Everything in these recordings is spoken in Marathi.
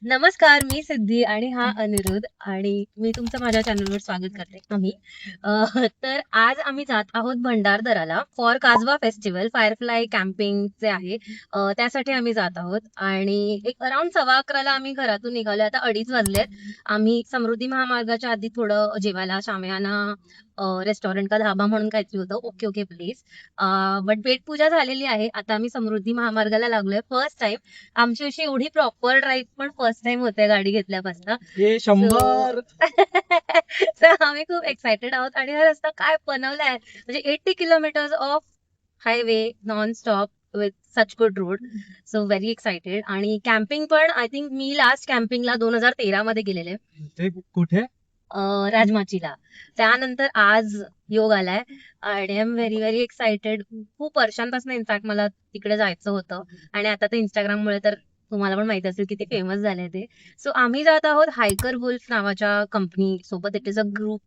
नमस्कार, मी सिद्धी आणि हा अनिरुद्ध आणि मी तुमचं माझ्या चॅनलवर स्वागत करते. तर आज आम्ही जात आहोत भंडारदराला फॉर काजवा फेस्टिवल. फायरफ्लाय कॅम्पिंगचे आहे. त्यासाठी आम्ही जात आहोत आणि एक अराउंड 11:15ला आम्ही घरातून निघालो. आता 2:30 वाजलेत. आम्ही समृद्धी महामार्गाच्या आधी थोडं जेवायला शामियाना रेस्टॉरंट का धाबा म्हणून काहीतरी होतं. Okay please. बट पेटपूजा झालेली आहे. आता आम्ही समृद्धी महामार्गाला लागलोय. फर्स्ट टाइम आमची अशी एवढी प्रॉपर ड्राईव्ह पण फर्स्ट टाइम होते गाडी घेतल्यापासून. हे 100 तर आम्ही खूप एक्साइटेड आहोत आणि हा रस्ता काय बनवलाय म्हणजे 80 kilometres of highway non stop with such good road. So very excited. आणि कॅम्पिंग पण आय थिंक मी लास्ट कॅम्पिंगला 2013 मध्ये गेलेले ते कुठे? राजमाचीला. त्यानंतर आज योग आलाय आणि आय एम व्हेरी एक्साइटेड. खूप वर्षांपासून इनफॅक्ट मला तिकडे जायचं होतं आणि आता तर इंस्टाग्राममुळे तर तुम्हाला पण माहित असेल किती फेमस झाले ते. सो आम्ही जात आहोत हायकर वुल्फ नावाच्या कंपनी सोबत. It is a group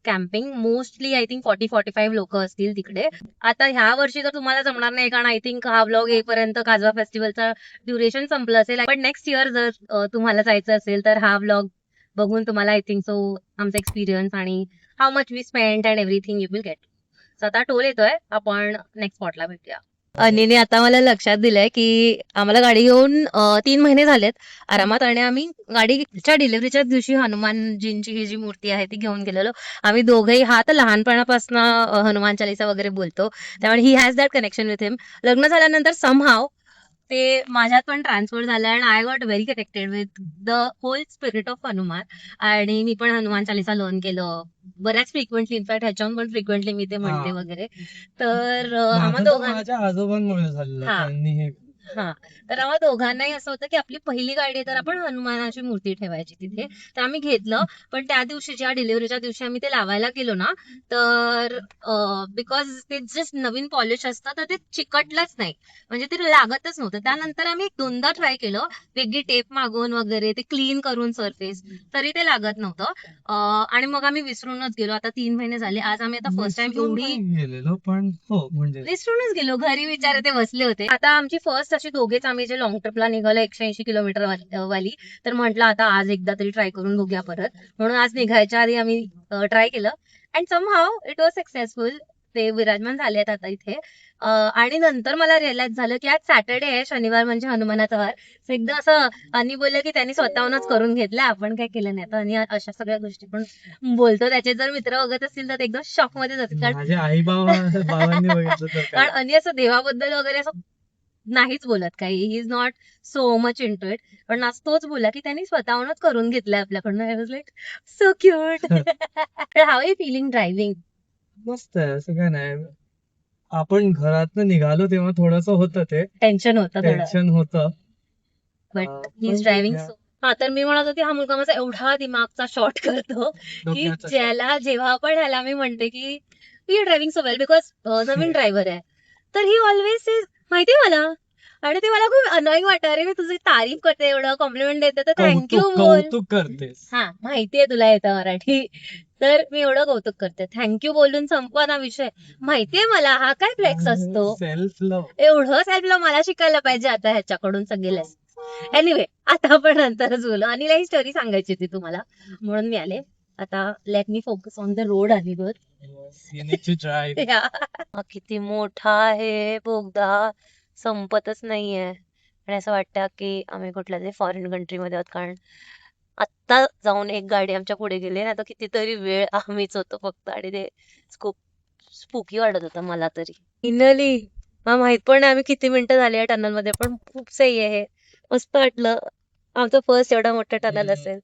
camping. Mostly I think 40-45 लोक असतील तिकडे. आता ह्या वर्षी तर तुम्हाला जमणार नाही कारण आय थिंक हा व्लॉग येईपर्यंत काजवा फेस्टिवलचा ड्युरेशन संपलं असेल. पण नेक्स्ट इयर जर तुम्हाला जायचं असेल तर हा व्लॉग बघून तुम्हाला आय थिंक सो आमचा एक्सपिरियन्स आणि how much we spend and everything you will get. So आता टोल येतोय, आपण नेक्स्ट स्पॉटला भेटूया. अनिने आता मला लक्षात दिलंय की आम्हाला गाडी घेऊन 3 महिने झालेत आरामात आणि आम्ही गाडीच्या डिलिव्हरीच्या दिवशी हनुमानजींची ही जी मूर्ती आहे ती घेऊन गेलेलो. आम्ही दोघेही हा तर लहानपणापासून हनुमान चालीसा वगैरे बोलतो, त्यामुळे he has that connection with him. लग्न झाल्यानंतर समहाव ते माझ्यात पण ट्रान्सफर झालं आणि I got very connected with the whole spirit of Hanuman. आणि मी पण हनुमान चालीसा लर्न केलं बऱ्याच फ्रिक्वेंटली. इनफॅक्ट ह्याच्याहून पण फ्रिक्वेंटली मी ते म्हणते वगैरे. तर आम्हा माझं तर दोघांना माझ्या आजोबांमुळे झालेलं. हा त्यांनी हे हा तर आम्हा दोघांनाही असं होतं की आपली पहिली गाडी आहे तर आपण हनुमानाची मूर्ती ठेवायची तिथे. तर आम्ही घेतलं. पण त्या दिवशी ज्या डिलिव्हरीच्या दिवशी आम्ही ते लावायला गेलो ना, तर बिकॉज ते जस्ट नवीन पॉलिश असतं तर ते चिकटलंच नाही, म्हणजे ते लागतच नव्हतं. त्यानंतर आम्ही 2दा ट्राय केलं वेगळी टेप मागून वगैरे ते क्लीन करून सरफेस, तरी ते लागत नव्हतं. आणि मग आम्ही विसरूनच गेलो. आता 3 महिने झाले. आज आम्ही आता फर्स्ट टाइम विसरून एवढी नाही गेलेलो, पण हो म्हणजे विसरूनच गेलो. घरी विचार ते बसले होते. आता आमची फर्स्ट अशी दोघेच आम्ही जे लॉंग ट्रिपला निघालो 180 किलोमीटर वाली. तर म्हटलं आता आज एकदा तरी ट्राय करून बघूया परत, म्हणून आज निघायच्या आधी आम्ही ट्राय केलं and somehow it was successful. ते विराजमान झालेत आता इथे. आणि नंतर मला रिअलाइज झालं की आज सॅटर्डे आहे, शनिवार म्हणजे हनुमानाचा वार. So एकदा असं आणि बोललं की त्यांनी स्वतःहूनच करून घेतलं, आपण काय केलं नाही. तर आणि अशा सगळ्या गोष्टी पण बोलतो. त्याचे जर मित्र बघत असतील तर ते एकदम शॉक मध्ये जातील कारण माझे आई बाबांनी बघितलं तर कारण काय. आणि असं देवाबद्दल वगैरे असं नाहीच बोलत काही. He is not so much into it. पण आज तोच बोला की त्यांनी स्वतःहूनच करून घेतलंय आपल्याकडनं. I was like so cute. How are you feeling driving? मस्त आहे, असं काय नाही. आपण घरातनं निघालो तेव्हा थोडस होतं, ते टेन्शन होतं थोडं, टेन्शन होतं. बट ही पण इज ड्रायव्हिंग या सो. हा तर मी म्हणत होते हा मुलगा माझा एवढा दिमागचा शॉर्ट करतो की डोक्याचा shot. ज्याला जेव्हा पण ह्याला मी म्हणते की you are driving so well because नवीन ड्रायव्हर आहे, तर ही ऑलवेज सेज माहितीये मला. आणि ते मला खूप अनॉइंग वाटतं. अरे मी तुझी तारीफ करते, एवढं कॉम्प्लिमेंट देते तर थँक्यू कौतुक बोल. कौतुक करतेस. हा माहितीये तुला येतं मराठी, तर मी एवढं कौतुक करते. थँक्यू बोलून संपवा ना विषय. माहितीये मला हा काय फ्लेक्स असतो. Self love. एवढं सेल्फ मला शिकायला पाहिजे आता ह्याच्याकडून सगळे लेस. एनिवे आता आपण नंतरच बोलू. अनिला ही स्टोरी सांगायची होती तुम्हाला म्हणून मी आले. आता let me focus on the road. Aniruddh You need to drive. हा किती मोठा आहे बोगदा, संपतच नाहीये. आणि असं वाटतं की आम्ही कुठल्या तरी फॉरेन कंट्रीमध्ये आहोत, कारण आत्ता जाऊन एक गाडी आमच्या पुढे गेली ना, आता कितीतरी वेळ आम्हीच होतो फक्त. आणि ते खूप स्पूकी वाटत होतं मला तरी. फायनली मला माहित पण नाही आम्ही किती मिनिटं झाली या टनल मध्ये, पण खूप सही आहे हे. मस्त वाटलं. आमचं फर्स्ट एवढा मोठा टनल असेल.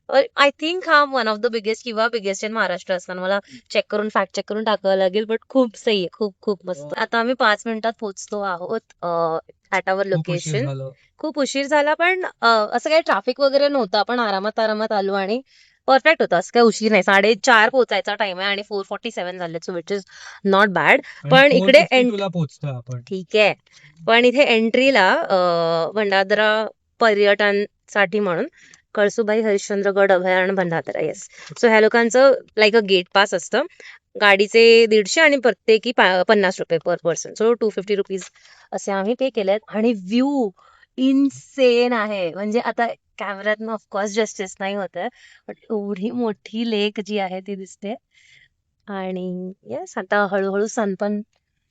आय थिंक हा वन ऑफ द बिगेस्ट किंवा बिगेस्ट इन महाराष्ट्र असताना. मला चेक करून फॅक्ट चेक करून टाकावं लागेल, बट खूप सही आहे. खूप खूप मस्त. आता आम्ही 5 मिनिटात पोहोचतो आहोत ॲट आवर खूप उशीर लोकेशन. झालं. खूप उशीर झाला पण असं काही ट्रॅफिक वगैरे नव्हतं. आपण आरामात आलो आणि परफेक्ट होतं. असं काही उशीर नाही. 4:30 पोहोचायचा टाइम आहे आणि 4:47 झाले, so which is not bad. पण इकडे 4:52 पोहोचतोय आपण. ठीक आहे. पण इथे एंट्रीला भंडारदरा पर्यटनसाठी म्हणून कळसुबाई हरिश्चंद्रगड अभयारण्य भंडारदरा, येस. सो ह्या लोकांचं लाईक अ गेट पास असतं. गाडीचे 150 आणि प्रत्येकी 50 रुपये पर पर्सन, सो 250 रुपीज असे आम्ही पे केलेत. आणि व्ह्यू इनसेन आहे. म्हणजे आता कॅमेऱ्यात ऑफकोर्स जस्टिस नाही होत आहे, बट एवढी मोठी लेक जी आहे ती दिसते. आणि येस, आता हळूहळू सन पण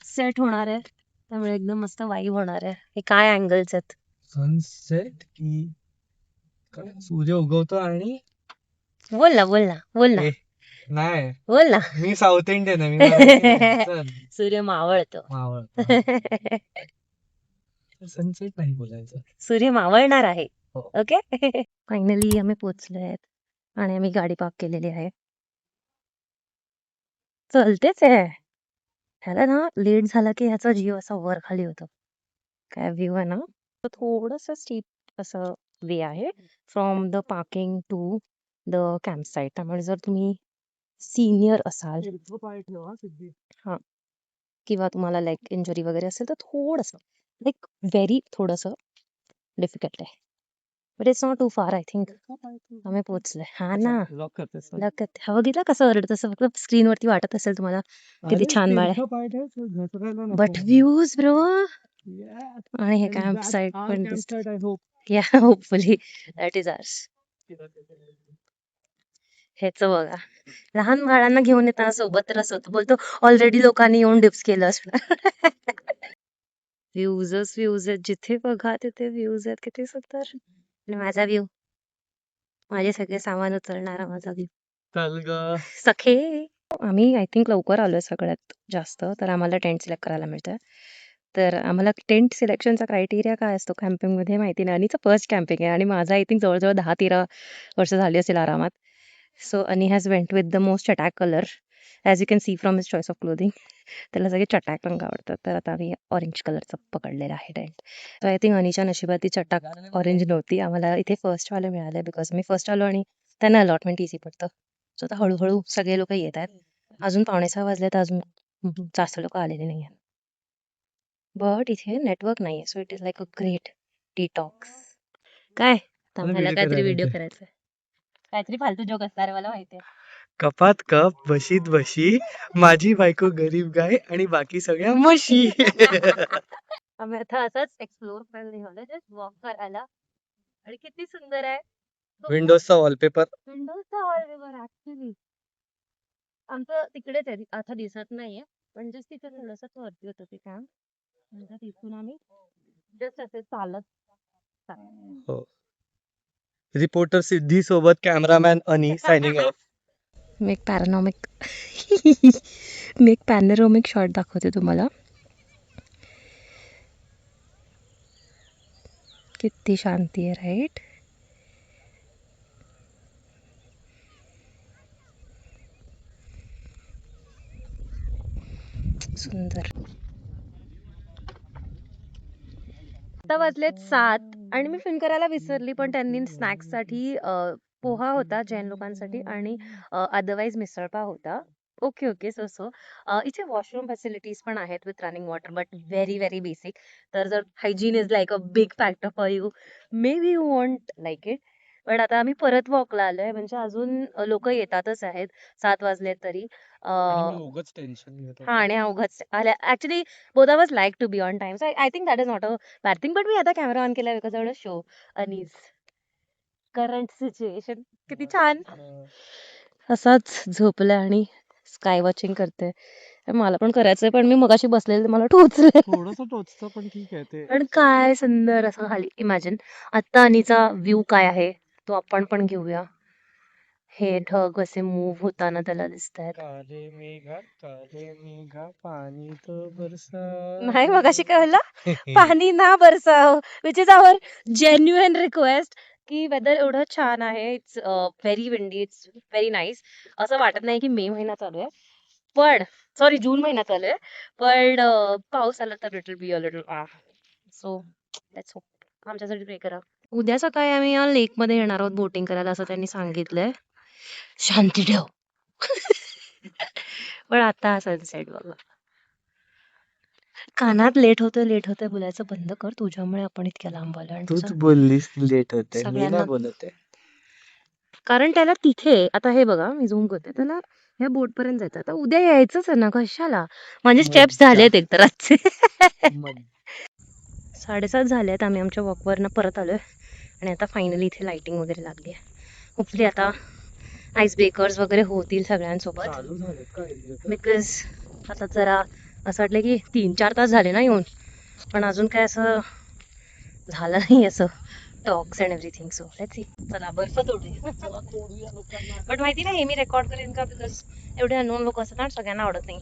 सेट होणार आहे, त्यामुळे एकदम मस्त वाईब होणार आहे. हे काय अँगल्स आहेत. सनसेट की काय? सूर्य उगवतो आणि बोल ना बोल ना बोल ना ए, नाही बोल ना. मी साऊथ इंडियन आहे, मी मराठी नाही. चल सूर्य मावळतो. मावळ सनसेट नाही बोलायचं. सूर्य मावळणार आहे. हो. ओके. फायनली आम्ही पोहोचलोय आहेत आणि आम्ही गाडी पार्क केलेली आहे. चलतेच आहे ह्याला ना. लेट झाला की ह्याचा जीव असा वर खाली होतो. काय व्ह्यू आहे ना. तर थोडस स्टीप असं वे आहे from the parking two the camp site. त्यामुळे जर तुम्ही सिनियर असाल हा, किंवा तुम्हाला लाईक इंजुरी वगैरे असेल तर थोडस लाईक व्हेरी थोडस डिफिकल्ट आहे. बट इट्स नॉट टू फार. आय थिंक आम्ही पोहोचलोय. हा ना. लॉक करतेस ना? लवकर हा बघितला कसं ओरडत असं फक्त स्क्रीनवरती वाटत असेल तुम्हाला किती अरे छान बाळ आहे. तिरकं पाय ठेव, तू घसरायला नको. But views bro. Yeah. आणि हे And camp that's site our पण campsite, I hope. या होपफुली दॅट इज आर्स. हेच बघा, लहान बाळांना घेऊन येताना सोबत तर असं होतं. बोलतो ऑलरेडी लोकांनी येऊन डिप्स केलं असणार. व्ह्यूजच व्ह्यूज आहेत, जिथे बघा तिथे व्ह्यूज आहेत. किती सुंदर. आणि माझा व्ह्यू, माझे सगळे सामान उचलणारा माझा व्ह्यू. चल ग. सखे. आम्ही आय थिंक लवकर आलोय सगळ्यात जास्त, तर आम्हाला टेंट सिलेक्ट करायला मिळतंय. तर आम्हाला टेंट सिलेक्शनचा क्रायटेरिया काय असतो कॅम्पिंग मध्ये माहिती नाही. अनिचं फर्स्ट कॅम्पिंग आहे आणि माझं आय थिंक जवळजवळ 10-13 वर्ष झाली असेल आरामात. So Ani has went with the most चटॅक colour as you can see from his choice of clothing. त्याला सगळे चटॅक रंग आवडतात, तर आता आम्ही ऑरेंज कलरचं पकडलेला आहे टेंट. तर आय थिंक अनिच्या नशिबात ती चटाक ऑरेंज नव्हती. आम्हाला इथे फर्स्टवाले मिळाले बिकॉज मी फर्स्ट आलो आणि त्यांना अलॉटमेंट इझी पडतं. सो आता हळूहळू सगळे लोक येत आहेत. अजून 5:45 वाजले तर अजून जास्त लोक आलेले नाही आहेत. बट इथे नेटवर्क नाहीये, so it is like a great detox. काय मला आम्हाला video काहीतरी करायला व्हिडिओ येते. करायचा आहे. काहीतरी फालतू जोक असणार आहे, मला माहिती आहे. कपात कप बशीत बशी, माझी बायको गरीब गाय आणि बाकी सगळ्या म्हशी. आम्ही आता असंच एक्सप्लोर करायला निघालो, जस्ट वॉक करायला. आणि किती सुंदर आहे विंडोजचा वॉलपेपर. विंडोजचा वॉलपेपर. ऍक्च्युली आमचं तिकडेच आहे, आता दिसत नाहीये, पण जस्ट तिथे थोडस वरती होतं ते कॅम्प. नंतर तिथून आम्ही जस्ट असे चालत हो. रिपोर्टर सिद्धी सोबत कॅमेरामॅन अनी सायनिंग ऑफ. मी एक पॅरानॉमिक मी एक पॅनोरॉमिक शॉट दाखवते तुम्हाला. किती शांती आहे, राईट. सुंदर. आता वाजलेत 7 आणि मी फिल्म करायला विसरली, पण त्यांनी स्नॅक्ससाठी पोहा होता जैन लोकांसाठी आणि अदरवाईज मिसळपाव होता. ओके ओके, सो सो इथे वॉशरूम फॅसिलिटीज पण आहेत with running water, but very very basic. तर जर hygiene is like a big factor for you, may be you want like it. पण आता आम्ही परत वॉकला आलोय, म्हणजे अजून लोक येतातच आहेत. 7 वाजले तरी. उगाच टेन्शन घेतो. हा, आणि अवघड आल्या actually both of us like to be on time. So I think that is not a bad thing. But मी आता कॅमेरा ऑन केला बिकॉज एवढं शो अनीज करंट सिच्युएशन. किती छान. असाच झोपलाय आणि स्काय वॉचिंग करते. मला पण करायचंय, पण मी मगाशी बसलेले मला टोचले. थोडस टोचतं पण ठीक आहे ते. पण काय सुंदर असं खाली इमॅजिन. आता अनीचा व्ह्यू काय आहे तो आपण पण घेऊया. हे ढग असे मूव्ह होताना त्याला दिसत आहेत. काले मेघा पाणी तो बरसा. नाही, मगाशी काय म्हणला, पाणी ना बरसाव, which is our genuine request. की वेदर एवढं छान आहे, it's very windy, it's very nice. असं वाटत नाही की मे महिना चालू आहे, पण सॉरी जून महिना चालू आहे, पण पाऊस आला तर it will be a little so let's hope. आमच्यासाठी प्रे करा. उद्या सकाळी आम्ही या लेक मध्ये येणार आहोत बोटिंग करायला, असं त्यांनी सांगितलंय. शांती ठेव. पण आता सनसेट बघा. कानात लेट होतंय बोलायचं बंद कर. तुझ्यामुळे आपण इतक्या लांब आलो आणि तूच बोललीस लेट होते, मी सगळ्यांना नाही बोलते. कारण त्याला तिथे आता हे बघा, मी झूम करते, त्याला ह्या बोट पर्यंत जायचं. आता उद्या यायचंच आहे ना, कशाला. माझे स्टेप्स झालेत एकतर आजचे. 7:30 झालेत. आम्ही आमच्या वॉकवरनं परत आलोय आणि आता फायनली इथे लाइटिंग वगैरे लागली आहे. होपफुली आता आईस ब्रेकर्स वगैरे होतील सगळ्यांसोबत, चालू झालेत का exit? बिकॉज आता जरा असं वाटलं की 3-4 तास झाले ना येऊन, पण अजून काय असं झालं नाही असं talks and everything. So let's see. चला बर्फ तोडूया. बट माहिती नाही हे मी रेकॉर्ड करेन का, बिकॉज एवढे अननोन लोक असतात ना, सगळ्यांना आवडत नाही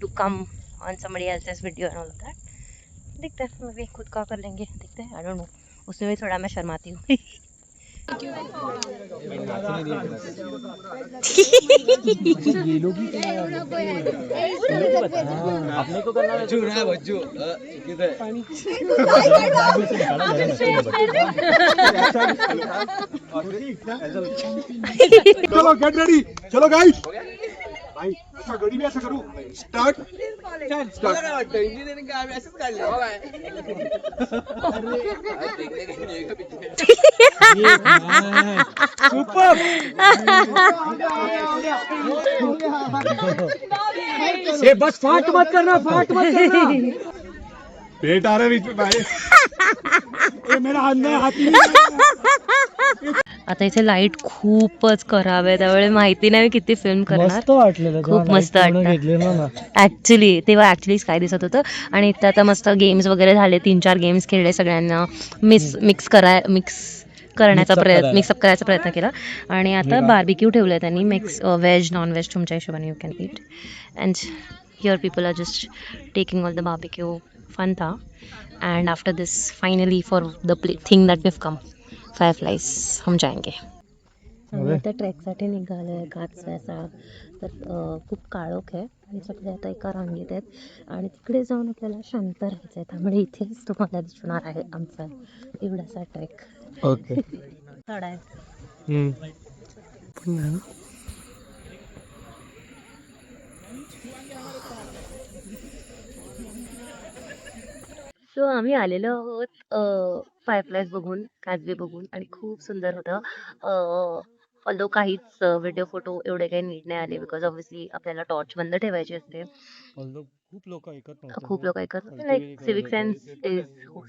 to come on somebody else's video and all of that. देखते हैं, मे खुद का कर लेंगे, देखते हैं, आई डोंट नो. उसमें भी थोड़ा मैं शर्माती हूँ. आपने को करना है बच्चू चलो गेट रेडी, चलो गाइस. भाई अच्छा गडी में ऐसा करू. Start start. इंजिनियरिंग का आम्ही असंच काढलं हो काय. सुपर. ये बस फाट मत करना, फाट मत करना. पेट आ रहा है बीच में भाई. ये मेरा हाथी नहीं. आता इथे लाईट खूपच खराब आहे, त्यामुळे माहिती नाही किती फिल्म करणार. मस्त वाटलेलं खूप मस्त वाटलं. घेतलेलं ना. ऍक्च्युली तेव्हा ऍक्च्युली स्काय दिसत होतं. आणि इथं आता मस्त गेम्स वगैरे झाले, 3-4 गेम्स खेळले, सगळ्यांना मिक्सअप करायचा प्रयत्न केला. आणि आता बार्बिक्यू ठेवलंय त्यांनी, मिक्स व्हेज नॉन व्हेज तुमच्या हिशोबाने you can eat. And here people are just taking all the barbecue. Fun था. And after this finally for the thing that we have come, fireflies, हम जाएंगे. आता ट्रेकसाठी निघालोय काचव्याचा. तर खूप काळोख आहे आणि सगळे आता एका रांगेत आहेत आणि तिकडे जाऊन आपल्याला शांत राहायचं आहे. त्यामुळे इथेच तुम्हाला दिसणार आहे आमचा एवढासा ट्रेक. ओके. चढ आहे. सो आम्ही आलेलो आहोत फायरफ्लाईज बघून, काजवे बघून, आणि खूप सुंदर होतं. ऑल्दो काहीच व्हिडिओ फोटो एवढे काही नीट नाही आले, बिकॉज ऑब्व्हियसली आपल्याला टॉर्च बंद ठेवायची असते. खूप लोक ऐकत like civic sense is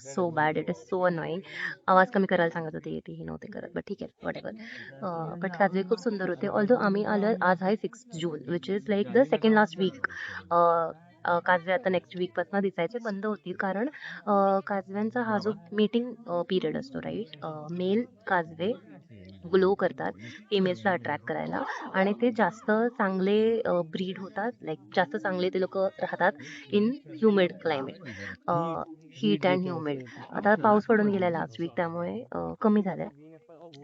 so bad, it is so annoying. आवाज कमी करायला सांगत होते, तेही नव्हते करत, बट ठीक आहे, वॉट एव्हर. बट काजवे खूप सुंदर होते. ऑल्दो आम्ही आलो, आज आहे 6 जून, which is like the second last week. काजवे आता नेक्स्ट वीकपासून दिसायचे बंद होतील, कारण काजव्यांचा हा जो मीटिंग पिरियड असतो, राईट, मेल काजवे ग्लो करतात फिमेल्सला अट्रॅक्ट करायला, आणि ते जास्त चांगले ब्रीड होतात, लाईक जास्त चांगले ते लोक राहतात in humid climate, heat and humid. आता पाऊस पडून गेला लास्ट वीक, त्यामुळे कमी झालं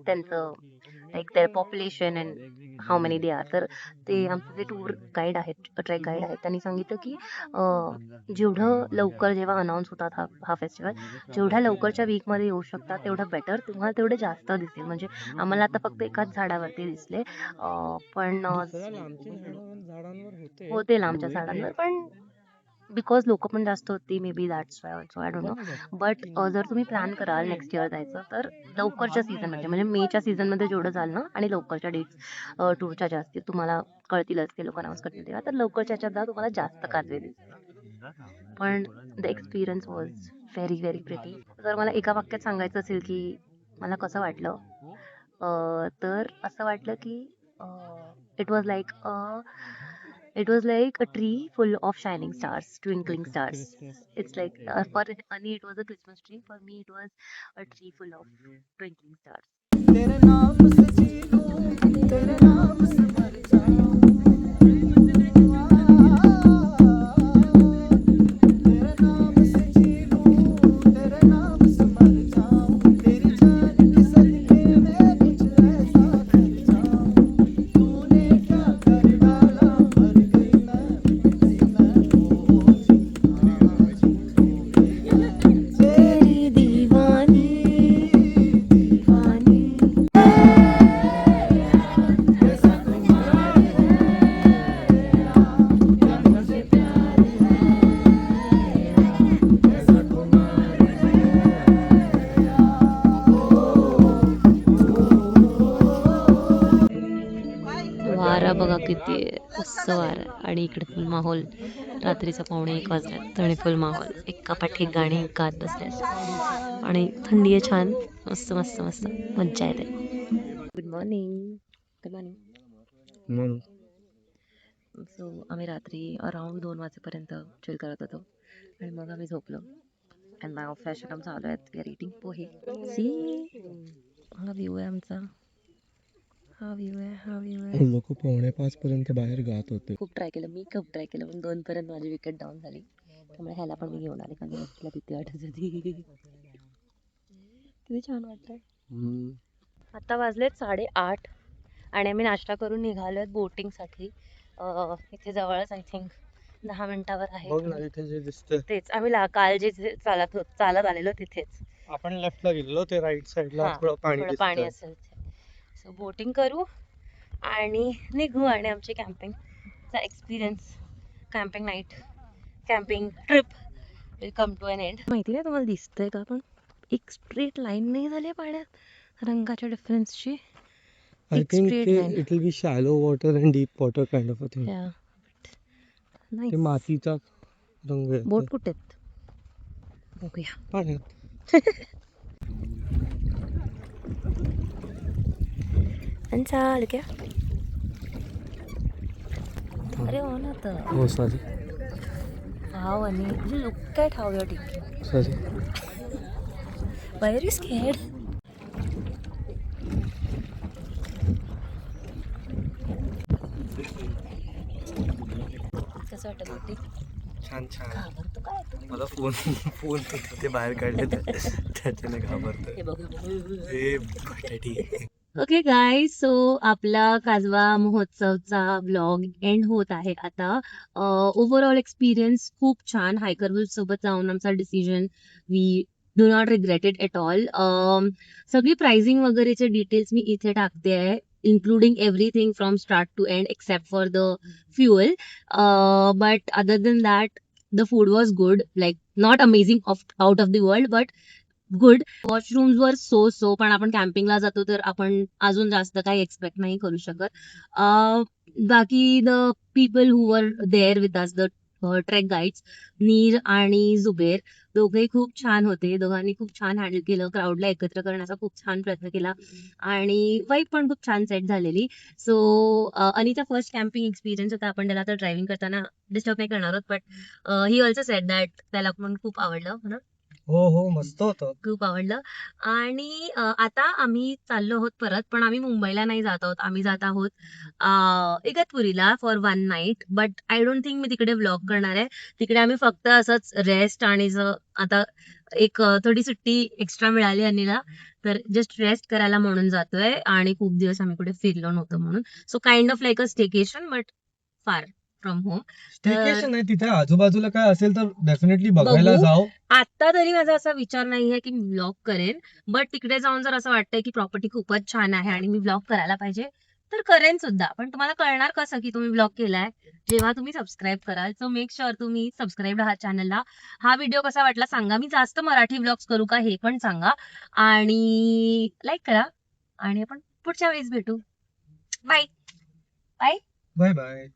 त्यांचं like their population and how many they are. तर ते आमचे जे टूर गाईड आहेत, ट्रेक गाईड आहेत, त्यांनी सांगितलं की जेवढं लवकर जेव्हा अनाऊन्स होतात हा फेस्टिवल, जेवढ्या लवकरच्या वीकमध्ये येऊ शकतात तेवढं बेटर, तुम्हाला तेवढे जास्त दिसतील. म्हणजे आम्हाला आता फक्त एकाच झाडावरती दिसले, पण होते लांबच्या झाडांवर, पण बिकॉज लोक पण जास्त होती, may be that's why also, I don't know. But जर तुम्ही प्लॅन कराल नेक्स्ट इयर जायचं, तर लवकरच्या सीझनमध्ये, म्हणजे मेच्या सीझनमध्ये जेवढं जाल ना, आणि लवकरच्या डेट्स टूरच्या जास्त तुम्हाला कळतीलच, ते लोक अनाऊन्स करतील तेव्हा, तर लवकरच्या ह्याच्यात जा, तुम्हाला जास्त काजवे दिसतील. पण the experience was very very pretty. जर मला एका वाक्यात सांगायचं असेल की मला कसं वाटलं, तर असं वाटलं की it was like a tree full of shining stars, twinkling stars. It's like for Ani it was a Christmas tree, for me it was a tree full of twinkling stars. तेरे नाम से जी लूं, तेरे नाम से मर जाऊं, तेरे नाम से जी लूं, तेरे नाम से मर जाऊं, तेरी जान के सदके मैं कुछ ऐसा कर जाऊं, तूने क्या कर डाला, मर गई मैं तेरी दीवानी दीवानी. वारा बघा किती, मस्त वारा, आणि इकडे पण माहोल रात्रीचं 1:45 वाजल्यात आणि फुल माहोल एका पाठी गाणी गात बसल्यात आणि थंडी आहे छान. मस्त मस्त मस्त मज्जा येते. Good morning. Good morning. So आम्ही रात्री अराउंड 2 वाजेपर्यंत चिल करत होतो आणि मग आम्ही झोपलो. अँड नाव फ्रेश काम चालू आहेत. We are eating poha. See हा व्ह्यू आहे आमचा. हा व्ह्यू आहे. लोक 4:45 पर्यंत बाहेर गात होते. खूप ट्राय केलं पण 2 पर्यंत माझी विकेट डाऊन झाली. त्यामुळे ह्याला पण मी घेऊन आले कारण मला भीती वाटत होती. किती छान वाटतंय. आता वाजलेत 8:30 आणि आम्ही नाश्ता करून निघालोय बोटिंगसाठी. इथे जवळच आय थिंक 10 मिनिटावर आहे. बघ ना इथे जे दिसतंय तेच आम्ही काल जे चालत आलेलो तिथेच. आपण लेफ्टला गेलो ते राईट साईडला हा, थोडं पाणी थोडं पाणी दिसतंय. असेल. सो बोटिंग करू आणि निघू आणि आमची कॅम्पिंगचा experience, camping night, camping trip will come to an end. माहिती नाही तुम्हाला दिसतंय का पण एक स्ट्रेट लाईन नाही झाली पाण्यात रंगाच्या डिफरन्सची. आय एक थिंक straight ते line. It will be shallow water and deep water kind of a thing. ते मातीचा रंग येतो बोट कुठे आहेत बघूया. पाण्यात. आणि चाल क्या अरे हो ना तर हो सॉरी हाव आणि look at how your taking. Sorry. Why are you scared? कसं वाटतं बोटिंग? छान छान. घाबरतो काय तू? मला फोन ते बाहेर काढले त्याच्याने घाबरतोय. हे बघ. हे बटाटी. ओके गाईज, सो आपला काजवा महोत्सवचा ब्लॉग एंड होत आहे आता. ओव्हरऑल एक्सपिरियन्स खूप छान. हायकर सोबत जाऊन आमचा decision we do not regret it at all. सगळी प्राइसिंग वगैरेचे डिटेल्स मी इथे टाकते आहे, including everything from start to end except for the fuel. But other than that, the food was good, like not amazing out of the world, but good. Washrooms वर सो पण आपण कॅम्पिंगला जातो तर आपण अजून जास्त काही एक्सपेक्ट नाही करू शकत. बाकी the people who were there with us, the trek guides Neer आणि जुबेर, दोघेही खूप छान होते. दोघांनी खूप छान हँडल केलं. क्राऊडला एकत्र करण्याचा खूप छान प्रयत्न केला आणि वाईब पण खूप छान सेट झालेली. So Anita first camping experience होता. आपण त्याला तर ड्रायव्हिंग करताना डिस्टर्ब नाही करणार आहोत, but he also sed that त्याला पण खूप आवडलं ना. हो मस्त होतं. खूप आवडलं. आणि आता आम्ही चाललो आहोत परत, पण आम्ही मुंबईला नाही जात आहोत. आम्ही जात आहोत इगतपुरीला for 1 night. But I don't think मी तिकडे व्लॉग करणार आहे. तिकडे आम्ही फक्त असंच रेस्ट आणि आता एक थोडी सुट्टी एक्स्ट्रा मिळाली अनिला, तर जस्ट रेस्ट करायला म्हणून जातोय आणि खूप दिवस आम्ही कुठे फिरलो नव्हतो म्हणून. So kind of like a staycation but far from home. Staycation आहे, तिथे आजूबाजूला काय असेल तर डेफिनेटली बघायला बघू. जाऊ. आता तरी माझा असा विचार नाहीये की मी व्लॉग करेन, बट तिकडे जाऊन जर असं वाटतंय की प्रॉपर्टी खूपच छान आहे आणि मी व्लॉग करायला पाहिजे तर करेन सुद्धा. पण तुम्हाला कळणार कसं की तुम्ही व्लॉग केलाय? जेव्हा तुम्ही सबस्क्राईब कराल. सो मेक शुअर तुम्ही सबस्क्राईब आहात चॅनलला. हा व्हिडिओ कसा वाटला सांगा. मी जास्त मराठी व्लॉग्स करू का हे पण सांगा आणि लाईक करा आणि आपण पुढच्या वेळेस भेटू. Bye bye. Bye bye.